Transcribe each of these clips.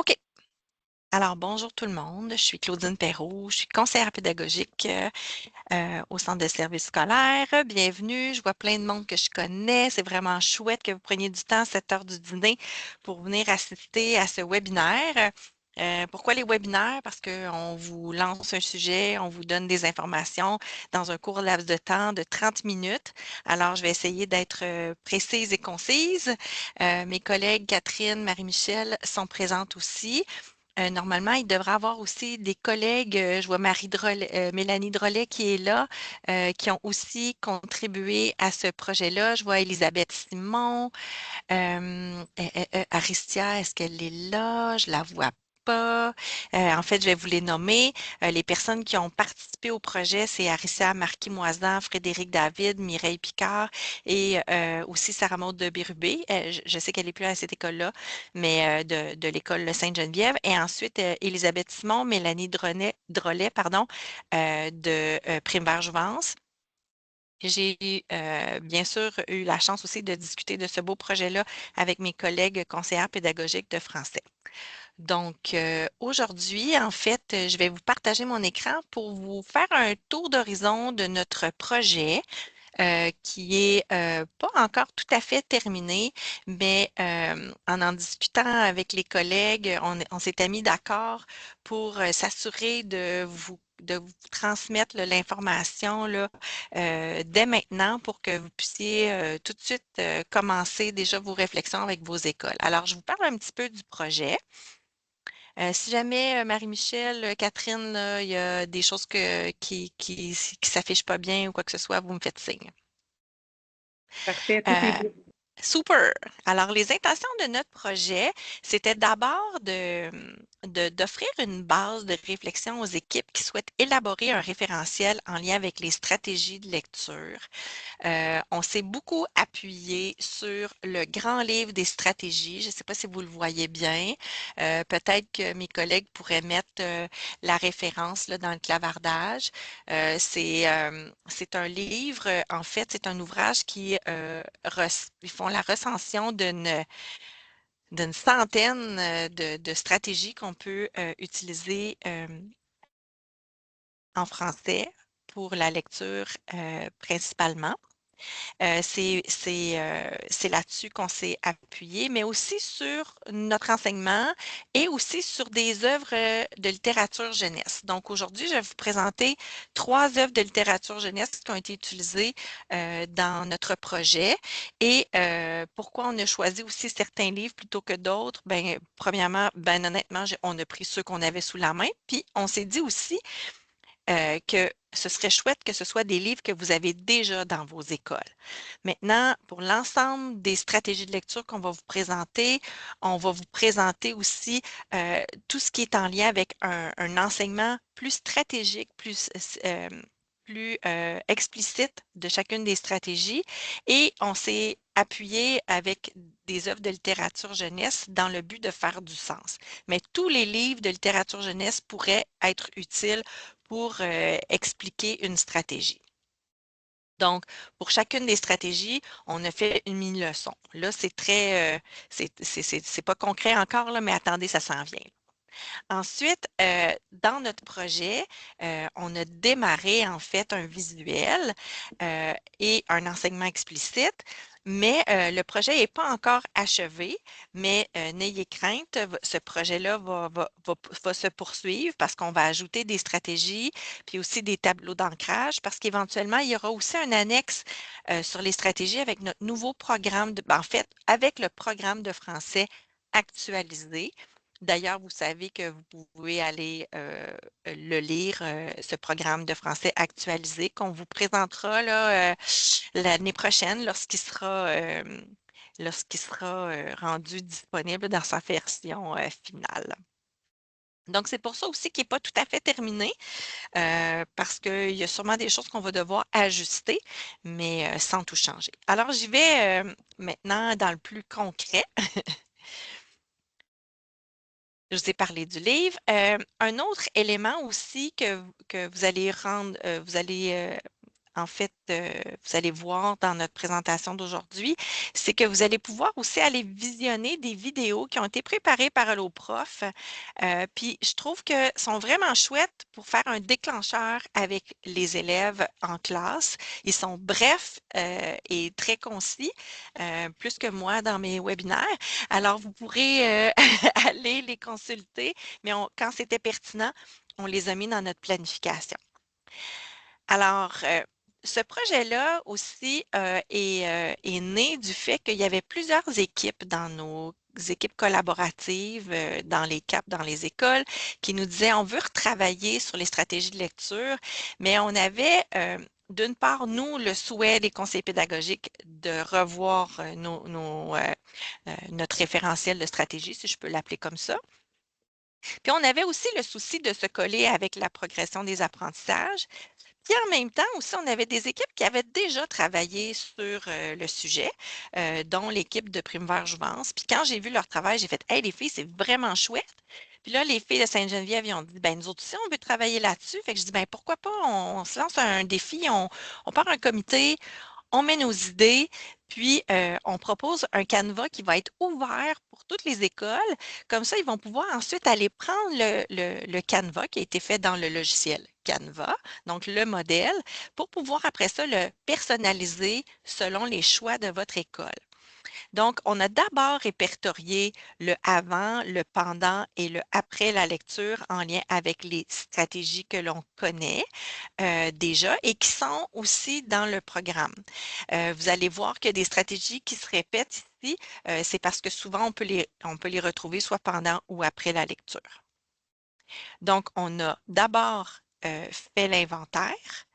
OK. Alors, bonjour tout le monde. Je suis Claudine Perrault. Je suis conseillère pédagogique au centre de services scolaires. Bienvenue. Je vois plein de monde que je connais. C'est vraiment chouette que vous preniez du temps à cette heure du dîner pour venir assister à ce webinaire. Pourquoi les webinaires? Parce qu'on vous lance un sujet, on vous donne des informations dans un court laps de temps de 30 minutes. Alors, je vais essayer d'être précise et concise. Mes collègues Catherine, Marie-Michel sont présentes aussi. Normalement, il devrait avoir aussi des collègues, je vois Mélanie Drolet qui est là, qui ont aussi contribué à ce projet-là. Je vois Elisabeth Simon, Aristia, est-ce qu'elle est là? Je la vois pas. En fait, je vais vous les nommer. Les personnes qui ont participé au projet, c'est Aristia Marquis-Moisan, Frédéric David, Mireille Picard et aussi Sarah Maud de Bérubé. Je sais qu'elle n'est plus à cette école-là, mais de l'école Sainte-Geneviève. Et ensuite, Elisabeth Simon, Mélanie Drolet, pardon, de Primaire-Jouvence. J'ai bien sûr eu la chance aussi de discuter de ce beau projet-là avec mes collègues conseillères pédagogiques de français. Donc, aujourd'hui, en fait, je vais vous partager mon écran pour vous faire un tour d'horizon de notre projet qui est pas encore tout à fait terminé, mais en discutant avec les collègues, on s'était mis d'accord pour s'assurer de vous transmettre là, l'information là, dès maintenant pour que vous puissiez tout de suite commencer déjà vos réflexions avec vos écoles. Alors, je vous parle un petit peu du projet. Si jamais Marie-Michel, Catherine, là, il y a des choses qui s'affichent pas bien ou quoi que ce soit, vous me faites signe. Parfait, tout est Euh, beau. Super. Alors, les intentions de notre projet, c'était d'abord d'offrir une base de réflexion aux équipes qui souhaitent élaborer un référentiel en lien avec les stratégies de lecture. On s'est beaucoup appuyé sur le grand livre des stratégies. Je ne sais pas si vous le voyez bien. Peut-être que mes collègues pourraient mettre la référence là, dans le clavardage. C'est un livre, en fait, c'est un ouvrage qui ils font la recension d'une centaine de stratégies qu'on peut utiliser en français pour la lecture principalement. C'est là-dessus qu'on s'est appuyé, mais aussi sur notre enseignement et aussi sur des œuvres de littérature jeunesse. Donc aujourd'hui, je vais vous présenter 3 œuvres de littérature jeunesse qui ont été utilisées dans notre projet. Et pourquoi on a choisi aussi certains livres plutôt que d'autres? Ben, premièrement, ben honnêtement, on a pris ceux qu'on avait sous la main. Puis on s'est dit aussi que ce serait chouette que ce soit des livres que vous avez déjà dans vos écoles. Maintenant, pour l'ensemble des stratégies de lecture qu'on va vous présenter, on va vous présenter aussi tout ce qui est en lien avec un enseignement plus stratégique, plus explicite de chacune des stratégies. Et on s'est appuyé avec des œuvres de littérature jeunesse dans le but de faire du sens. Mais tous les livres de littérature jeunesse pourraient être utiles pour expliquer une stratégie. Donc, pour chacune des stratégies, on a fait une mini-leçon. Là, c'est très, c'est pas concret encore, là, mais attendez, ça s'en vient. Ensuite, dans notre projet, on a démarré en fait un visuel et un enseignement explicite, mais le projet n'est pas encore achevé, mais n'ayez crainte, ce projet-là va se poursuivre parce qu'on va ajouter des stratégies, puis aussi des tableaux d'ancrage, parce qu'éventuellement, il y aura aussi un annexe sur les stratégies avec notre nouveau programme, en fait, avec le programme de français actualisé. D'ailleurs, vous savez que vous pouvez aller le lire, ce programme de français actualisé qu'on vous présentera là, l'année prochaine lorsqu'il sera rendu disponible dans sa version finale. Donc, c'est pour ça aussi qu'il n'est pas tout à fait terminé, parce qu'il y a sûrement des choses qu'on va devoir ajuster, mais sans tout changer. Alors, j'y vais maintenant dans le plus concret. Je vous ai parlé du livre. Un autre élément aussi que vous allez en fait, vous allez voir dans notre présentation d'aujourd'hui, c'est que vous allez pouvoir aussi aller visionner des vidéos qui ont été préparées par HelloProf. Puis je trouve que sont vraiment chouettes pour faire un déclencheur avec les élèves en classe. Ils sont brefs et très concis, plus que moi dans mes webinaires. Alors, vous pourrez aller les consulter, mais quand c'était pertinent, on les a mis dans notre planification. Alors, ce projet-là aussi est né du fait qu'il y avait plusieurs équipes dans nos équipes collaboratives, dans les CAP, dans les écoles, qui nous disaient on veut retravailler sur les stratégies de lecture, mais on avait d'une part, nous, le souhait des conseillers pédagogiques de revoir notre référentiel de stratégie, si je peux l'appeler comme ça. Puis on avait aussi le souci de se coller avec la progression des apprentissages. Puis en même temps aussi, on avait des équipes qui avaient déjà travaillé sur le sujet, dont l'équipe de Primevère Jouvence. Puis quand j'ai vu leur travail, j'ai fait hey, les filles, c'est vraiment chouette. Puis là, les filles de Sainte-Geneviève, ils ont dit ben nous autres aussi, on veut travailler là-dessus. Fait que je dis ben pourquoi pas, on se lance un défi, on part un comité, on met nos idées, puis on propose un canevas qui va être ouvert pour toutes les écoles. Comme ça, ils vont pouvoir ensuite aller prendre le canevas qui a été fait dans le logiciel Canva, donc le modèle, pour pouvoir après ça le personnaliser selon les choix de votre école. Donc, on a d'abord répertorié le avant, le pendant et le après la lecture en lien avec les stratégies que l'on connaît déjà et qui sont aussi dans le programme. Vous allez voir qu'il y a des stratégies qui se répètent ici. C'est parce que souvent, on peut les retrouver soit pendant ou après la lecture. Donc, on a d'abord fait l'inventaire.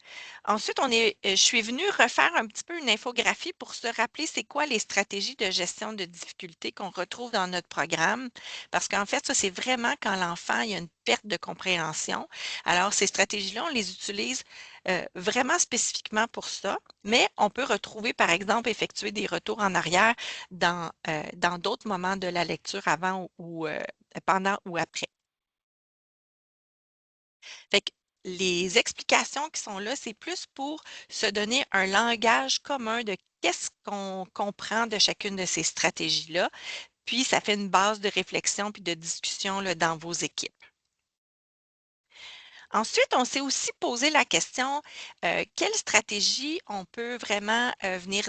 Ensuite, je suis venue refaire un petit peu une infographie pour se rappeler c'est quoi les stratégies de gestion de difficultés qu'on retrouve dans notre programme. Parce qu'en fait, ça, c'est vraiment quand l'enfant, il y a une perte de compréhension. Alors, ces stratégies-là, on les utilise vraiment spécifiquement pour ça, mais on peut retrouver, par exemple, effectuer des retours en arrière dans d'autres moments de la lecture avant ou pendant ou après. Fait que les explications qui sont là, c'est plus pour se donner un langage commun de qu'est-ce qu'on comprend de chacune de ces stratégies-là. Puis, ça fait une base de réflexion puis de discussion là, dans vos équipes. Ensuite, on s'est aussi posé la question, quelle stratégie on peut vraiment venir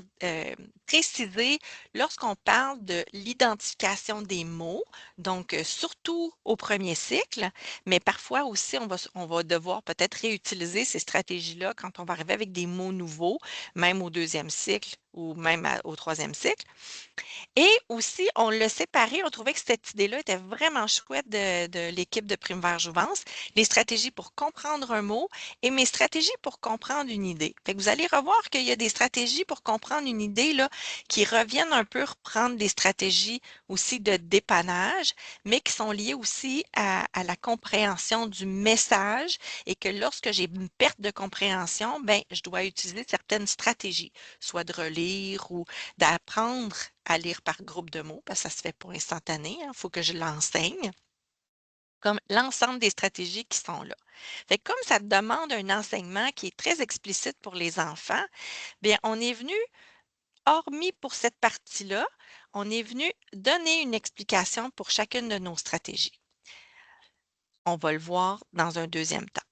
préciser lorsqu'on parle de l'identification des mots, donc surtout au premier cycle, mais parfois aussi on va devoir peut-être réutiliser ces stratégies-là quand on va arriver avec des mots nouveaux, même au deuxième cycle ou même au troisième cycle. Et aussi, on l'a séparé. On trouvait que cette idée-là était vraiment chouette de l'équipe de Primevère Jouvence. Les stratégies pour comprendre un mot et mes stratégies pour comprendre une idée. Fait que vous allez revoir qu'il y a des stratégies pour comprendre une idée là, qui reviennent un peu reprendre des stratégies aussi de dépannage, mais qui sont liées aussi à la compréhension du message et que lorsque j'ai une perte de compréhension, ben, je dois utiliser certaines stratégies, soit de relire ou d'apprendre à lire par groupe de mots, parce que ça ne se fait pas instantané, il faut que je l'enseigne, comme l'ensemble des stratégies qui sont là. Fait que comme ça demande un enseignement qui est très explicite pour les enfants, bien, on est venu, hormis pour cette partie-là, on est venu donner une explication pour chacune de nos stratégies. On va le voir dans un deuxième temps.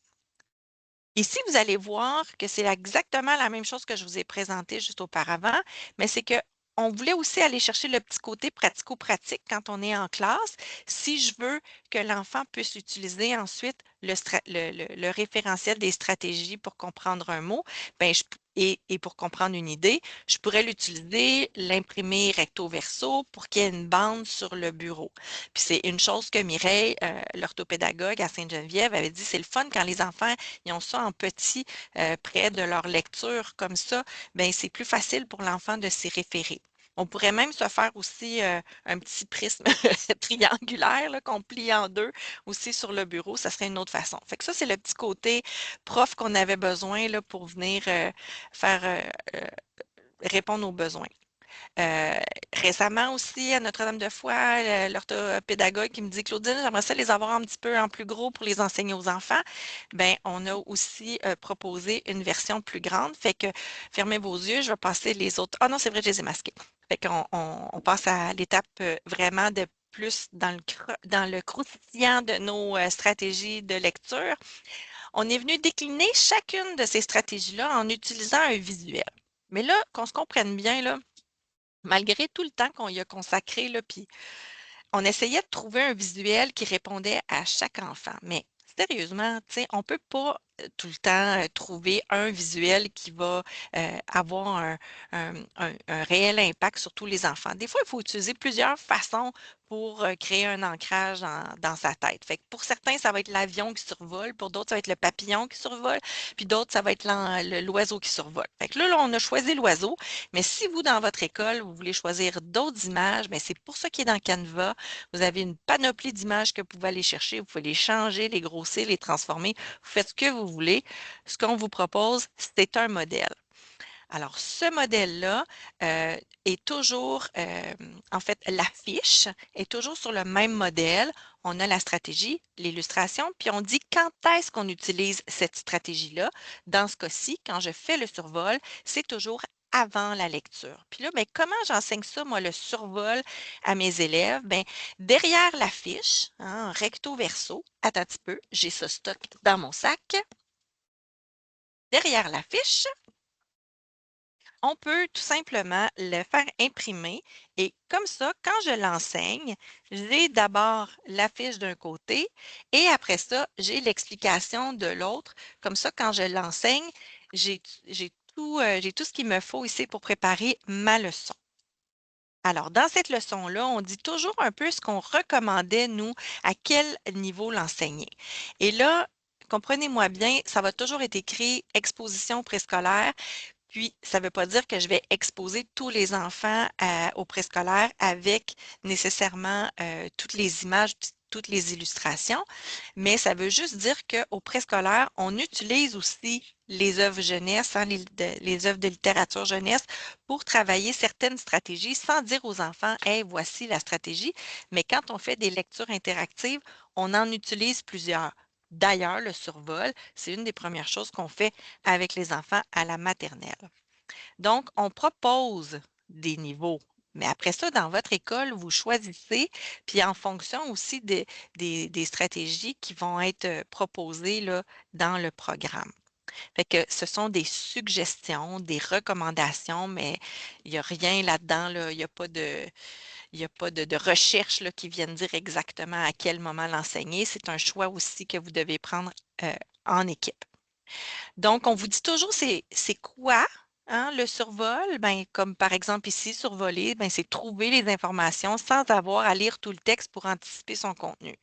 Ici, vous allez voir que c'est exactement la même chose que je vous ai présenté juste auparavant, mais c'est que on voulait aussi aller chercher le petit côté pratico-pratique quand on est en classe. Si je veux que l'enfant puisse utiliser ensuite le référentiel des stratégies pour comprendre un mot, ben, et pour comprendre une idée, je pourrais l'utiliser, l'imprimer recto verso pour qu'il y ait une bande sur le bureau. Puis c'est une chose que Mireille, l'orthopédagogue à Sainte-Geneviève, avait dit, c'est le fun quand les enfants ils ont ça en petit près de leur lecture comme ça, bien, c'est plus facile pour l'enfant de s'y référer. On pourrait même se faire aussi un petit prisme triangulaire là, qu'on plie en deux aussi sur le bureau. Ça serait une autre façon. Fait que ça, c'est le petit côté prof qu'on avait besoin là, pour venir faire répondre aux besoins. Euh, Récemment aussi, à Notre-Dame-de-Foy, l'orthopédagogue qui me dit, Claudine, j'aimerais ça les avoir un petit peu en plus gros pour les enseigner aux enfants. Ben, on a aussi proposé une version plus grande. Fait que fermez vos yeux, je vais passer les autres. Ah non, c'est vrai, je les ai masqués. Fait qu'on on passe à l'étape vraiment de plus dans le croustillant de nos stratégies de lecture. On est venu décliner chacune de ces stratégies-là en utilisant un visuel. Mais là, qu'on se comprenne bien, là, malgré tout le temps qu'on y a consacré, là, puis on essayait de trouver un visuel qui répondait à chaque enfant. Mais sérieusement, tu sais, on ne peut pas tout le temps trouver un visuel qui va avoir un réel impact sur tous les enfants. Des fois, il faut utiliser plusieurs façons pour créer un ancrage dans sa tête. Fait que pour certains, ça va être l'avion qui survole, pour d'autres, ça va être le papillon qui survole, puis d'autres, ça va être l'oiseau qui survole. Fait que là, on a choisi l'oiseau, mais si vous, dans votre école, vous voulez choisir d'autres images, bien, c'est pour ça qui est dans Canva. Vous avez une panoplie d'images que vous pouvez aller chercher. Vous pouvez les changer, les grossir, les transformer. Vous faites ce que vous voulez. Ce qu'on vous propose, c'est un modèle. Alors, ce modèle-là est toujours, en fait, l'affiche est toujours sur le même modèle. On a la stratégie, l'illustration, puis on dit quand est-ce qu'on utilise cette stratégie-là. Dans ce cas-ci, quand je fais le survol, c'est toujours avant la lecture. Puis là, ben, comment j'enseigne ça, moi, le survol à mes élèves? Bien, derrière l'affiche, hein, recto verso, attends un petit peu, j'ai ça stock dans mon sac. Derrière l'affiche, on peut tout simplement le faire imprimer et comme ça, quand je l'enseigne, j'ai d'abord l'affiche d'un côté et après ça, j'ai l'explication de l'autre. Comme ça, quand je l'enseigne, j'ai j'ai tout ce qu'il me faut ici pour préparer ma leçon. Alors, dans cette leçon-là, on dit toujours un peu ce qu'on recommandait, nous, à quel niveau l'enseigner. Et là, comprenez-moi bien, ça va toujours être écrit exposition préscolaire. Puis, ça ne veut pas dire que je vais exposer tous les enfants au préscolaire avec nécessairement toutes les images, toutes les illustrations, mais ça veut juste dire qu'au préscolaire, on utilise aussi les œuvres jeunesse, hein, les œuvres de littérature jeunesse pour travailler certaines stratégies sans dire aux enfants, hey, voici la stratégie. Mais quand on fait des lectures interactives, on en utilise plusieurs. D'ailleurs, le survol, c'est une des premières choses qu'on fait avec les enfants à la maternelle. Donc, on propose des niveaux. Mais après ça, dans votre école, vous choisissez, puis en fonction aussi des stratégies qui vont être proposées là, dans le programme. Fait que ce sont des suggestions, des recommandations, mais il n'y a rien là-dedans, là. Il y a pas de recherche là, qui viennent dire exactement à quel moment l'enseigner. C'est un choix aussi que vous devez prendre en équipe. Donc, on vous dit toujours c'est quoi hein, le survol? Ben, comme par exemple ici, survoler, ben, c'est trouver les informations sans avoir à lire tout le texte pour anticiper son contenu.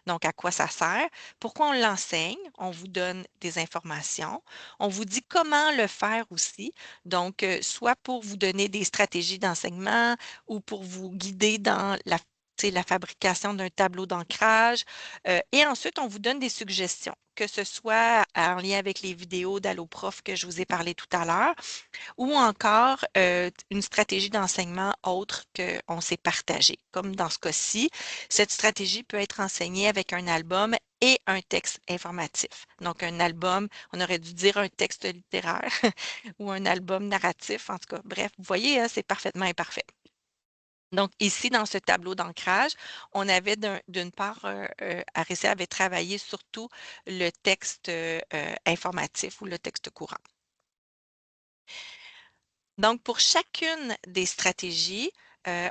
Donc, à quoi ça sert? Pourquoi on l'enseigne? On vous donne des informations. On vous dit comment le faire aussi. Donc, soit pour vous donner des stratégies d'enseignement ou pour vous guider dans tu sais, la fabrication d'un tableau d'ancrage. Et ensuite, on vous donne des suggestions, que ce soit en lien avec les vidéos d'AlloProf que je vous ai parlé tout à l'heure, ou encore une stratégie d'enseignement autre qu'on s'est partagée. Comme dans ce cas-ci, cette stratégie peut être enseignée avec un album et un texte informatif. Donc, un album, on aurait dû dire un texte littéraire ou un album narratif, en tout cas. Bref, vous voyez, hein, c'est parfaitement imparfait. Donc, ici, dans ce tableau d'ancrage, on avait d'une part, Aricé avait travaillé surtout le texte informatif ou le texte courant. Donc, pour chacune des stratégies,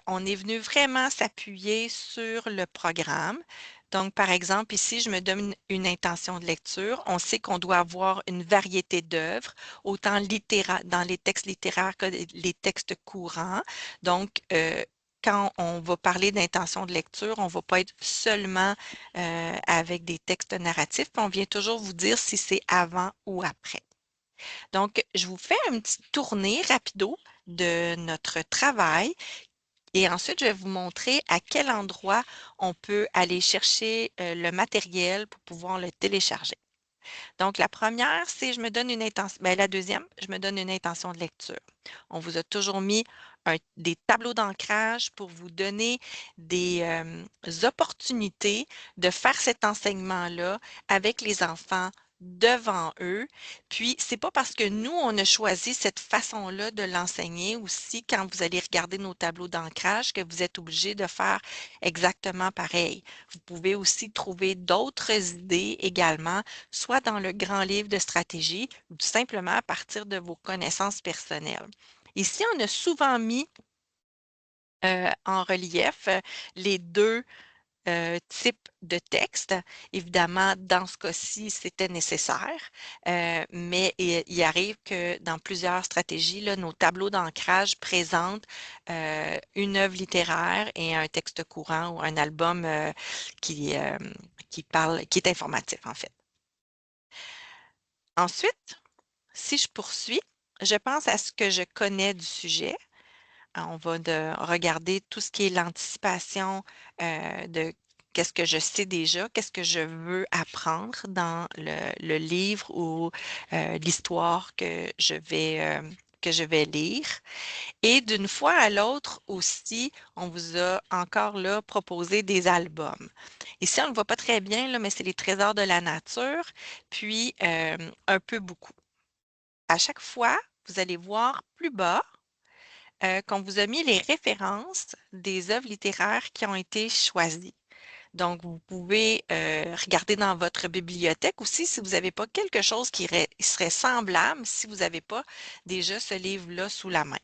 on est venu vraiment s'appuyer sur le programme. Donc, par exemple, ici, je me donne une intention de lecture. On sait qu'on doit avoir une variété d'œuvres, autant dans les textes littéraires que les textes courants. Donc, quand on va parler d'intention de lecture, on ne va pas être seulement avec des textes narratifs, puis on vient toujours vous dire si c'est avant ou après. Donc, je vous fais une petite tournée rapido de notre travail et ensuite, je vais vous montrer à quel endroit on peut aller chercher le matériel pour pouvoir le télécharger. Donc, la première, c'est je me donne une intention. Bien, la deuxième, je me donne une intention de lecture. On vous a toujours mis des tableaux d'ancrage pour vous donner des opportunités de faire cet enseignement-là avec les enfants devant eux. Puis, c'est pas parce que nous, on a choisi cette façon-là de l'enseigner aussi, quand vous allez regarder nos tableaux d'ancrage, que vous êtes obligé de faire exactement pareil. Vous pouvez aussi trouver d'autres idées également, soit dans le grand livre de stratégie ou tout simplement à partir de vos connaissances personnelles. Ici, on a souvent mis en relief les deux types de textes. Évidemment, dans ce cas-ci, c'était nécessaire, mais il arrive que dans plusieurs stratégies, là, nos tableaux d'ancrage présentent une œuvre littéraire et un texte courant ou un album qui, euh, qui parle, qui est informatif, en fait. Ensuite, si je poursuis, je pense à ce que je connais du sujet. On va regarder tout ce qui est l'anticipation de qu'est-ce que je sais déjà, qu'est-ce que je veux apprendre dans le livre ou l'histoire que je vais lire. Et d'une fois à l'autre aussi, on vous a encore là proposé des albums. Ici, on ne le voit pas très bien, là, mais c'est les trésors de la nature, puis un peu beaucoup. À chaque fois, vous allez voir plus bas qu'on vous a mis les références des œuvres littéraires qui ont été choisies. Donc, vous pouvez regarder dans votre bibliothèque aussi si vous n'avez pas quelque chose qui serait semblable, si vous n'avez pas déjà ce livre-là sous la main.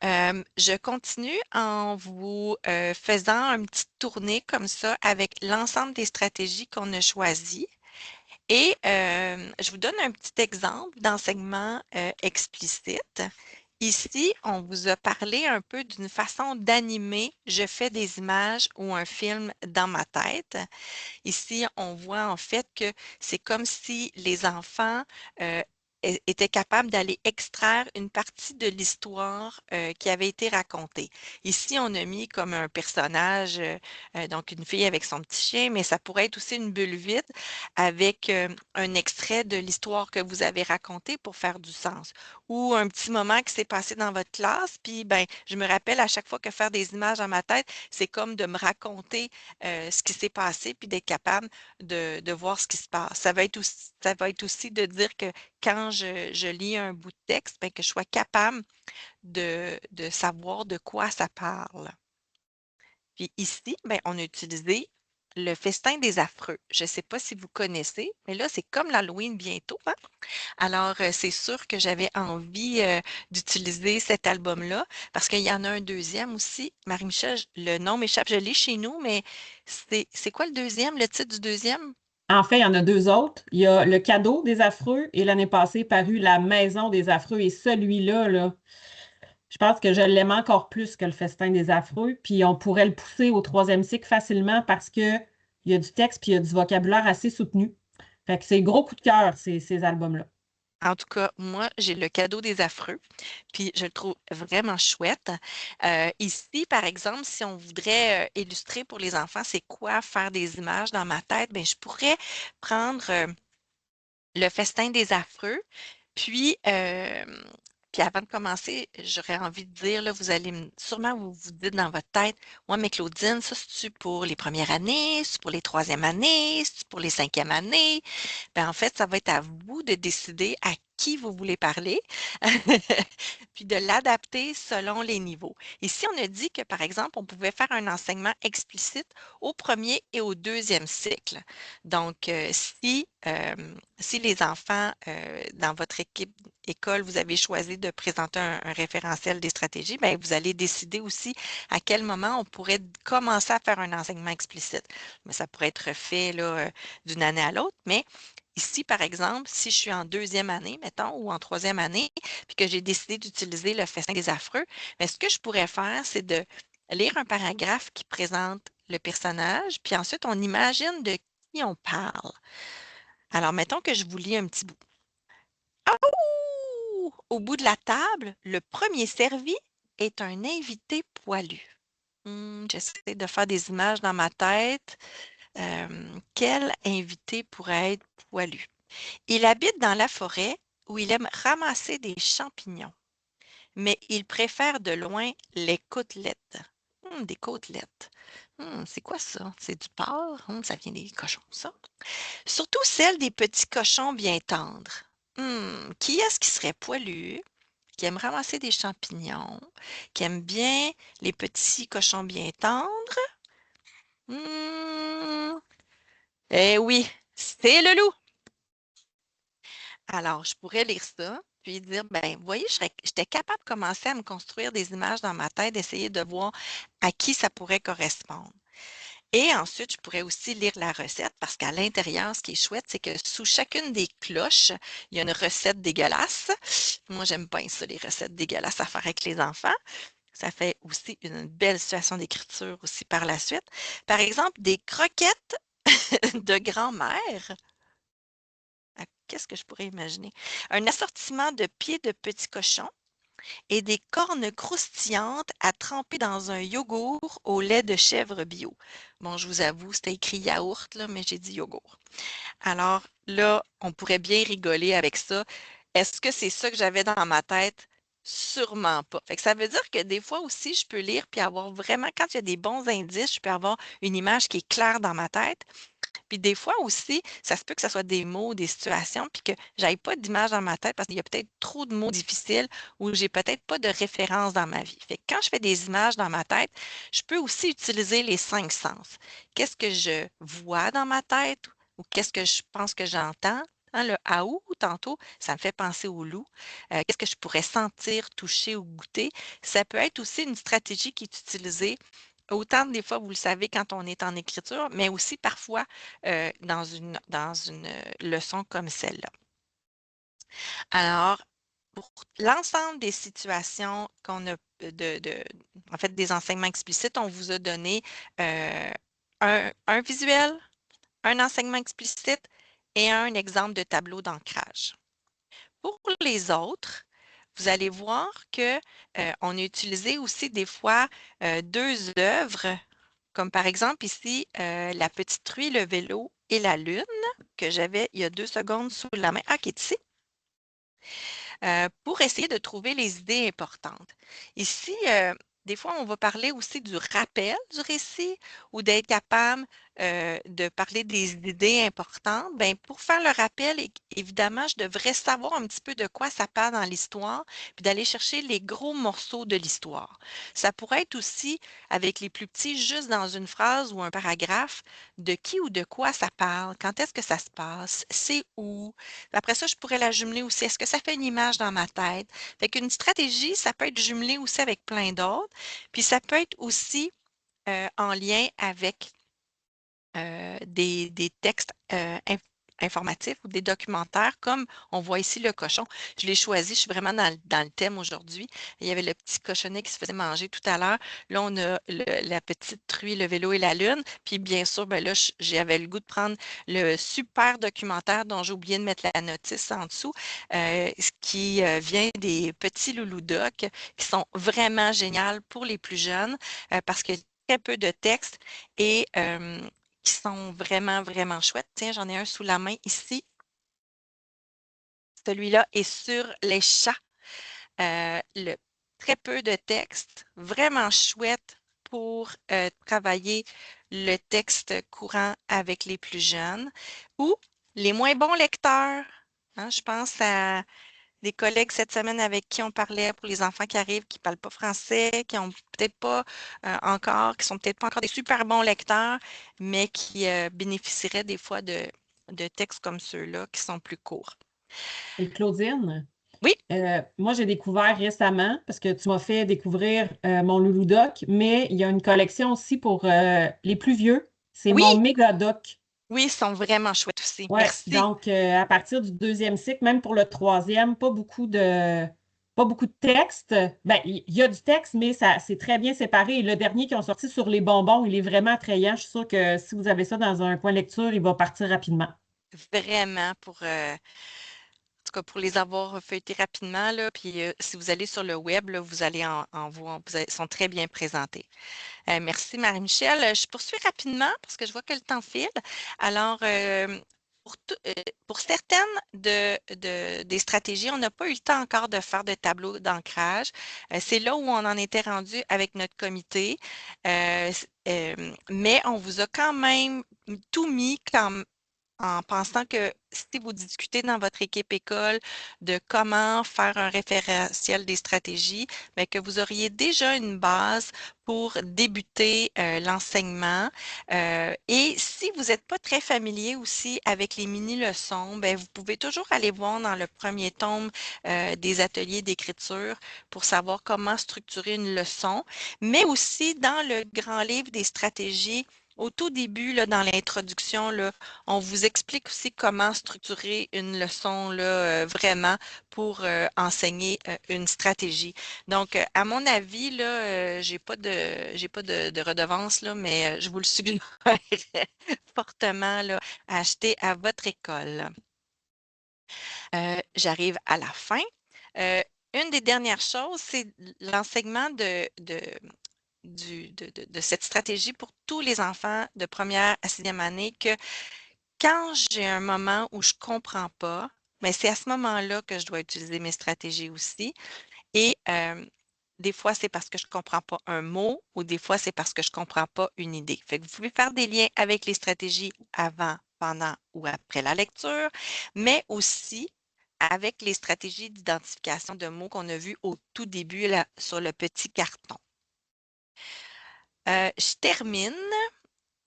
Je continue en vous faisant une petite tournée comme ça avec l'ensemble des stratégies qu'on a choisies. Et je vous donne un petit exemple d'enseignement explicite. Ici, on vous a parlé un peu d'une façon d'animer. Je fais des images ou un film dans ma tête. Ici, on voit en fait que c'est comme si les enfants étaient capables d'aller extraire une partie de l'histoire qui avait été racontée. Ici, on a mis comme un personnage, donc une fille avec son petit chien, mais ça pourrait être aussi une bulle vide avec un extrait de l'histoire que vous avez racontée pour faire du sens. Ou un petit moment qui s'est passé dans votre classe, puis ben, je me rappelle à chaque fois que faire des images dans ma tête, c'est comme de me raconter ce qui s'est passé, puis d'être capable de voir ce qui se passe. Ça va être aussi de dire que quand je lis un bout de texte, ben, que je sois capable de savoir de quoi ça parle. Puis ici, ben, on a utilisé le festin des affreux. Je ne sais pas si vous connaissez, mais là, c'est comme l'Halloween bientôt, hein? Alors, c'est sûr que j'avais envie d'utiliser cet album-là parce qu'il y en a un deuxième aussi. Marie-Michel, le nom m'échappe, je l'ai chez nous, mais c'est quoi le deuxième, le titre du deuxième? En fait, il y en a deux autres. Il y a Le Cadeau des Affreux et l'année passée paru La Maison des Affreux. Et celui-là, là, je pense que je l'aime encore plus que Le Festin des Affreux. Puis on pourrait le pousser au troisième cycle facilement parce que il y a du texte puis il y a du vocabulaire assez soutenu. Fait que c'est gros coup de cœur, ces albums-là. En tout cas, moi, j'ai le cadeau des affreux, puis je le trouve vraiment chouette. Ici, par exemple, si on voudrait illustrer pour les enfants, c'est quoi faire des images dans ma tête, bien, je pourrais prendre le festin des affreux. Puis, puis avant de commencer, j'aurais envie de dire, là, vous allez sûrement vous vous dites dans votre tête, moi, mais Claudine, ça, c'est-tu pour les premières années, c'est pour les troisième années, c'est pour les cinquièmes années? Ben, en fait, ça va être à vous de décider à qui vous voulez parler, puis de l'adapter selon les niveaux. Ici, on a dit que, par exemple, on pouvait faire un enseignement explicite au premier et au deuxième cycle. Donc, si les enfants dans votre école, vous avez choisi de présenter un référentiel des stratégies, bien, vous allez décider aussi à quel moment on pourrait commencer à faire un enseignement explicite. Mais ça pourrait être fait là, d'une année à l'autre, mais ici, par exemple, si je suis en deuxième année, mettons, ou en troisième année, puis que j'ai décidé d'utiliser le festin des affreux, mais ce que je pourrais faire, c'est de lire un paragraphe qui présente le personnage, puis ensuite, on imagine de qui on parle. Alors, mettons que je vous lis un petit bout. Ouh! Au bout de la table, le premier servi est un invité poilu. J'essaie de faire des images dans ma tête. Quel invité pourrait être poilu? Il habite dans la forêt où il aime ramasser des champignons. mais il préfère de loin les côtelettes. Des côtelettes. C'est quoi ça? C'est du porc? Ça vient des cochons, ça. Surtout celles des petits cochons bien tendres. Qui est-ce qui serait poilu, qui aime ramasser des champignons, qui aime bien les petits cochons bien tendres? Hmm, eh oui, c'est le loup. Alors, je pourrais lire ça, puis dire, ben, vous voyez, j'étais capable de commencer à me construire des images dans ma tête, d'essayer de voir à qui ça pourrait correspondre. Et ensuite, je pourrais aussi lire la recette parce qu'à l'intérieur, ce qui est chouette, c'est que sous chacune des cloches, il y a une recette dégueulasse. Moi, j'aime bien ça, les recettes dégueulasses à faire avec les enfants. Ça fait aussi une belle situation d'écriture aussi par la suite. Par exemple, des croquettes de grand-mère. Qu'est-ce que je pourrais imaginer? Un assortiment de pieds de petits cochons et des cornes croustillantes à tremper dans un yogourt au lait de chèvre bio. Bon, je vous avoue, c'était écrit yaourt, là, mais j'ai dit yogourt. Alors là, on pourrait bien rigoler avec ça. Est-ce que c'est ça que j'avais dans ma tête? Sûrement pas. Fait que ça veut dire que des fois aussi, je peux lire puis avoir vraiment, quand il y a des bons indices, je peux avoir une image qui est claire dans ma tête. Puis des fois aussi, ça se peut que ça soit des mots, des situations, puis que j'aille pas d'image dans ma tête parce qu'il y a peut-être trop de mots difficiles ou j'ai peut-être pas de référence dans ma vie. Fait que quand je fais des images dans ma tête, je peux aussi utiliser les 5 sens. Qu'est-ce que je vois dans ma tête ou qu'est-ce que je pense que j'entends? Hein, le aou, tantôt, ça me fait penser au loup. Qu'est-ce que je pourrais sentir, toucher ou goûter? Ça peut être aussi une stratégie qui est utilisée autant des fois, vous le savez, quand on est en écriture, mais aussi parfois dans une leçon comme celle-là. Alors, pour l'ensemble des situations qu'on a en fait, des enseignements explicites, on vous a donné euh, un visuel, un enseignement explicite et un exemple de tableau d'ancrage. Pour les autres, vous allez voir que on a utilisé aussi des fois deux œuvres comme par exemple ici, la petite truie, le vélo et la lune que j'avais il y a 2 secondes sous la main. Ah, qui est ici. Pour essayer de trouver les idées importantes. Ici, des fois, on va parler aussi du rappel du récit ou d'être capable de parler des idées importantes. Bien, pour faire le rappel, évidemment, je devrais savoir un petit peu de quoi ça parle dans l'histoire, puis d'aller chercher les gros morceaux de l'histoire. Ça pourrait être aussi, avec les plus petits, juste dans une phrase ou un paragraphe, de qui ou de quoi ça parle, quand est-ce que ça se passe, c'est où. Après ça, je pourrais la jumeler aussi. Est-ce que ça fait une image dans ma tête? Fait qu'une stratégie, ça peut être jumelé aussi avec plein d'autres. Puis ça peut être aussi en lien avec des textes informatifs ou des documentaires, comme on voit ici le cochon. Je l'ai choisi, je suis vraiment dans le thème aujourd'hui. Il y avait le petit cochonnet qui se faisait manger tout à l'heure. Là, on a la petite truie, le vélo et la lune. Puis bien sûr, ben là, j'avais le goût de prendre le super documentaire dont j'ai oublié de mettre la notice en dessous, ce qui vient des petits loulous doc qui sont vraiment géniaux pour les plus jeunes parce que très peu de texte et qui sont vraiment, vraiment chouettes. Tiens, j'en ai un sous la main ici. Celui-là est sur les chats. Très peu de texte, vraiment chouette pour travailler le texte courant avec les plus jeunes ou les moins bons lecteurs. Hein, je pense à des collègues cette semaine avec qui on parlait pour les enfants qui arrivent, qui ne parlent pas français, qui ont peut-être pas qui sont peut-être pas encore des super bons lecteurs, mais qui bénéficieraient des fois de textes comme ceux-là qui sont plus courts. Et Claudine, Oui, moi, j'ai découvert récemment, parce que tu m'as fait découvrir mon Loulou Doc, mais il y a une collection aussi pour les plus vieux. C'est oui, mon Méga Doc. oui, ils sont vraiment chouettes aussi. Ouais, Merci. donc à partir du deuxième cycle, même pour le troisième, pas beaucoup de texte. Ben, il y a du texte, mais ça c'est très bien séparé. Et le dernier qui ont sorti sur les bonbons, il est vraiment attrayant. Je suis sûre que si vous avez ça dans un coin lecture, il va partir rapidement. Vraiment en tout cas, pour les avoir feuilletés rapidement, là, puis si vous allez sur le web, là, vous allez en voir, ils sont très bien présentés. Merci Marie-Michel. Je poursuis rapidement parce que je vois que le temps file. Alors, pour certaines des stratégies, on n'a pas eu le temps encore de faire de tableau d'ancrage. C'est là où on en était rendu avec notre comité. Mais on vous a quand même tout mis en pensant que si vous discutez dans votre équipe école de comment faire un référentiel des stratégies, mais que vous auriez déjà une base pour débuter l'enseignement. Et si vous n'êtes pas très familier aussi avec les mini-leçons, ben, vous pouvez toujours aller voir dans le premier tome des ateliers d'écriture pour savoir comment structurer une leçon, mais aussi dans le grand livre des stratégies. Au tout début, là, dans l'introduction, là, on vous explique aussi comment structurer une leçon là, vraiment pour enseigner une stratégie. Donc, à mon avis, là, j'ai pas de redevance, là, mais je vous le suggère fortement là, à acheter à votre école. J'arrive à la fin. Une des dernières choses, c'est l'enseignement de cette stratégie pour tous les enfants de première à sixième année que quand j'ai un moment où je ne comprends pas, mais c'est à ce moment-là que je dois utiliser mes stratégies aussi. Et des fois, c'est parce que je ne comprends pas un mot ou des fois, c'est parce que je ne comprends pas une idée. Fait que vous pouvez faire des liens avec les stratégies avant, pendant ou après la lecture, mais aussi avec les stratégies d'identification de mots qu'on a vues au tout début là, sur le petit carton. Je termine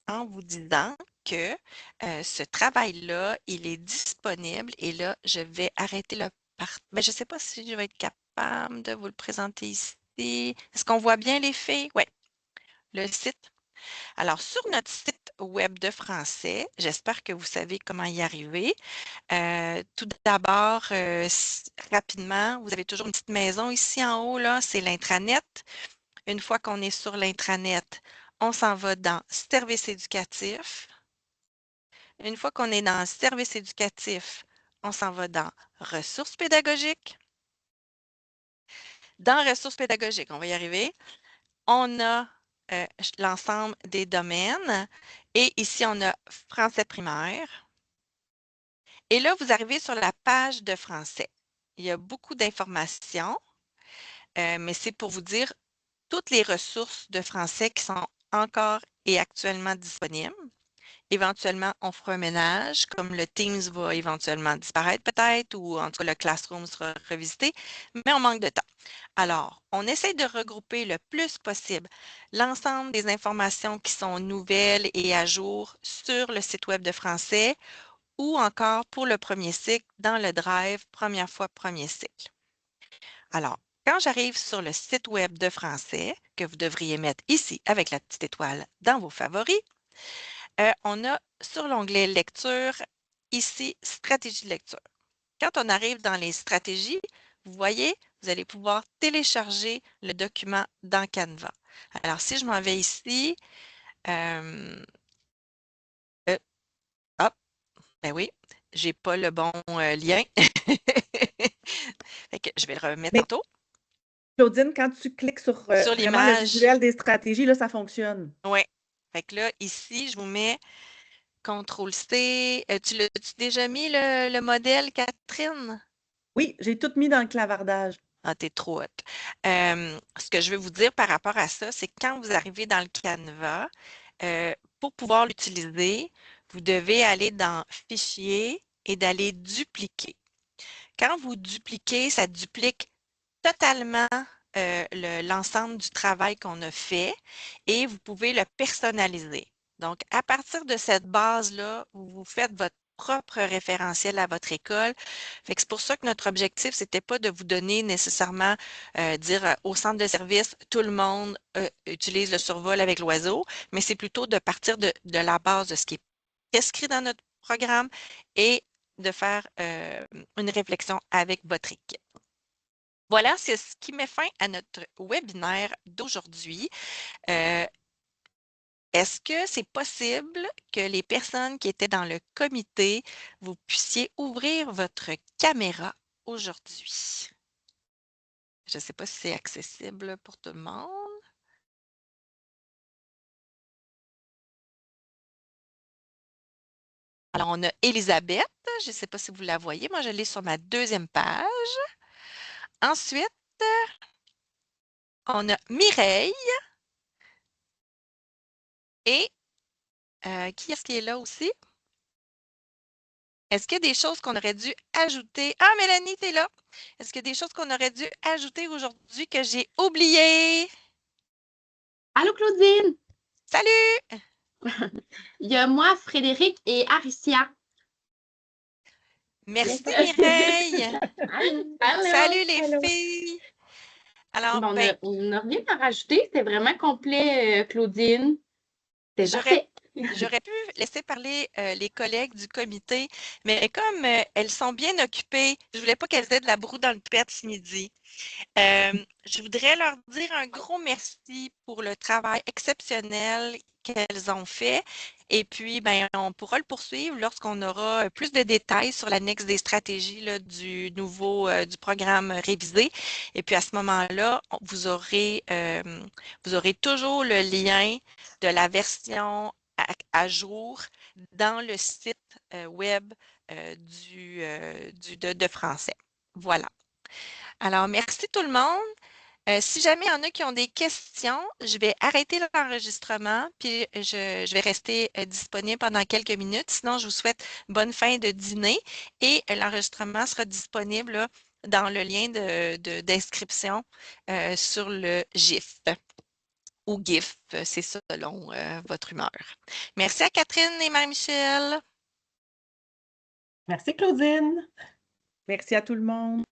en vous disant que ce travail-là, il est disponible et là, je vais arrêter le je ne sais pas si je vais être capable de vous le présenter ici. Est-ce qu'on voit bien les filles? Oui, le site. Alors, sur notre site web de français, j'espère que vous savez comment y arriver. Tout d'abord, rapidement, vous avez toujours une petite maison ici en haut, là, c'est l'intranet. Une fois qu'on est sur l'intranet, on s'en va dans Services éducatifs. Une fois qu'on est dans Services éducatifs, on s'en va dans Ressources pédagogiques. Dans Ressources pédagogiques, on va y arriver. On a l'ensemble des domaines et ici, on a français primaire. Et là, vous arrivez sur la page de français. Il y a beaucoup d'informations, mais c'est pour vous dire toutes les ressources de français qui sont encore et actuellement disponibles. Éventuellement, on fera un ménage, comme le Teams va éventuellement disparaître peut-être, ou en tout cas le Classroom sera revisité, mais on manque de temps. Alors, on essaie de regrouper le plus possible l'ensemble des informations qui sont nouvelles et à jour sur le site web de français ou encore pour le premier cycle dans le Drive, première fois, premier cycle. Alors, quand j'arrive sur le site web de français, que vous devriez mettre ici avec la petite étoile dans vos favoris, on a sur l'onglet lecture, ici, stratégie de lecture. Quand on arrive dans les stratégies, vous voyez, vous allez pouvoir télécharger le document dans Canva. Alors, si je m'en vais ici, hop, ben oui, j'ai pas le bon lien. Fait que je vais le remettre Mais tantôt. Claudine, quand tu cliques sur Sur vraiment le l'image, visuel des stratégies, là, ça fonctionne. oui. Fait que là, ici, je vous mets CTRL-C. Tu l'as-tu déjà mis le modèle, Catherine? Oui, j'ai tout mis dans le clavardage. Ah, t'es trop haute. Ce que je veux vous dire par rapport à ça, c'est que quand vous arrivez dans le Canva, pour pouvoir l'utiliser, vous devez aller dans Fichier et d'aller dupliquer. Quand vous dupliquez, ça duplique totalement l'ensemble du travail qu'on a fait et vous pouvez le personnaliser. Donc, à partir de cette base-là, vous faites votre propre référentiel à votre école. Fait que c'est pour ça que notre objectif, c'était pas de vous donner nécessairement, dire au centre de service, tout le monde utilise le survol avec l'oiseau, mais c'est plutôt de partir de la base de ce qui est prescrit dans notre programme et de faire une réflexion avec votre équipe. Voilà, c'est ce qui met fin à notre webinaire d'aujourd'hui. Est-ce que c'est possible que les personnes qui étaient dans le comité, vous puissiez ouvrir votre caméra aujourd'hui? Je ne sais pas si c'est accessible pour tout le monde. Alors, on a Elisabeth. Je ne sais pas si vous la voyez. Moi, je l'ai sur ma deuxième page. Ensuite, on a Mireille. Et qui est-ce qui est là aussi? Est-ce qu'il y a des choses qu'on aurait dû ajouter? Ah, Mélanie, tu es là. Est-ce qu'il y a des choses qu'on aurait dû ajouter aujourd'hui que j'ai oubliées? Allô, Claudine! Salut! Il y a moi, Frédéric et Aricia. Merci, Yes. Mireille! Allô. Salut les Allô. filles! Alors, Bon, ben, on n'a rien à rajouter. C'était vraiment complet, Claudine. C'était j'aurais parfait. J'aurais pu laisser parler les collègues du comité, mais comme elles sont bien occupées, je voulais pas qu'elles aient de la broue dans le pet ce midi. Je voudrais leur dire un gros merci pour le travail exceptionnel qu'elles ont fait. Et puis, ben, on pourra le poursuivre lorsqu'on aura plus de détails sur l'annexe des stratégies là, du nouveau du programme révisé. Et puis, à ce moment-là, vous aurez toujours le lien de la version à jour dans le site web de français. Voilà. Alors, merci tout le monde. Si jamais il y en a qui ont des questions, je vais arrêter l'enregistrement, puis je vais rester disponible pendant quelques minutes. Sinon, je vous souhaite bonne fin de dîner et l'enregistrement sera disponible là, dans le lien d'inscription sur le GIF ou GIF, c'est selon votre humeur. Merci à Catherine et Marie-Michel. Merci, Claudine. Merci à tout le monde.